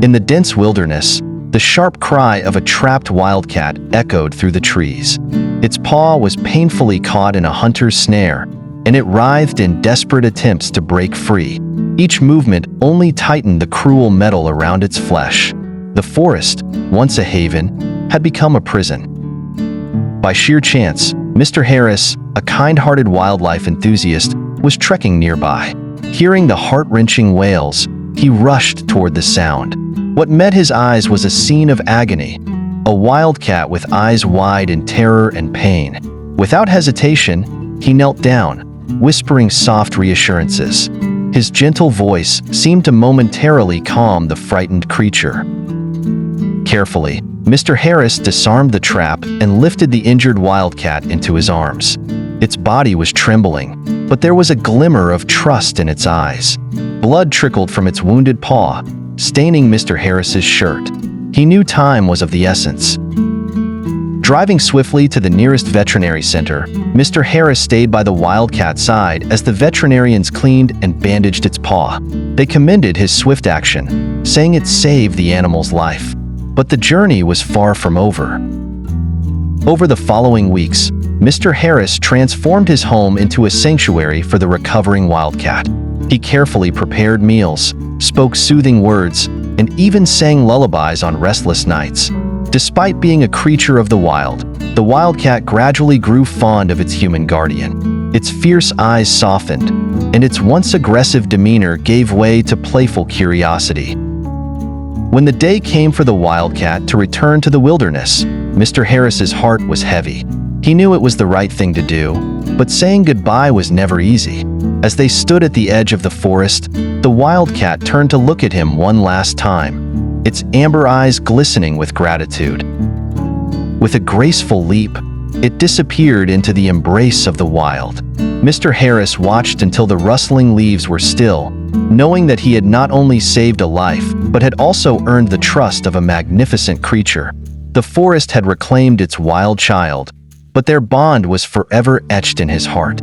In the dense wilderness, the sharp cry of a trapped wildcat echoed through the trees. Its paw was painfully caught in a hunter's snare, and it writhed in desperate attempts to break free. Each movement only tightened the cruel metal around its flesh. The forest, once a haven, had become a prison. By sheer chance, Mr. Harris, a kind-hearted wildlife enthusiast, was trekking nearby. Hearing the heart-wrenching wails, he rushed toward the sound. What met his eyes was a scene of agony, a wildcat with eyes wide in terror and pain. Without hesitation, he knelt down, whispering soft reassurances. His gentle voice seemed to momentarily calm the frightened creature. Carefully, Mr. Harris disarmed the trap and lifted the injured wildcat into his arms. Its body was trembling, but there was a glimmer of trust in its eyes. Blood trickled from its wounded paw, staining Mr. Harris's shirt. He knew time was of the essence. Driving swiftly to the nearest veterinary center, Mr. Harris stayed by the wildcat's side as the veterinarians cleaned and bandaged its paw. They commended his swift action, saying it saved the animal's life. But the journey was far from over. Over the following weeks, Mr. Harris transformed his home into a sanctuary for the recovering wildcat. He carefully prepared meals, spoke soothing words, and even sang lullabies on restless nights. Despite being a creature of the wildcat gradually grew fond of its human guardian. Its fierce eyes softened, and its once aggressive demeanor gave way to playful curiosity. When the day came for the wildcat to return to the wilderness, Mr. Harris's heart was heavy. He knew it was the right thing to do, but saying goodbye was never easy. As they stood at the edge of the forest, the wildcat turned to look at him one last time, its amber eyes glistening with gratitude. With a graceful leap, it disappeared into the embrace of the wild. Mr. Harris watched until the rustling leaves were still, knowing that he had not only saved a life, but had also earned the trust of a magnificent creature. The forest had reclaimed its wild child, but their bond was forever etched in his heart.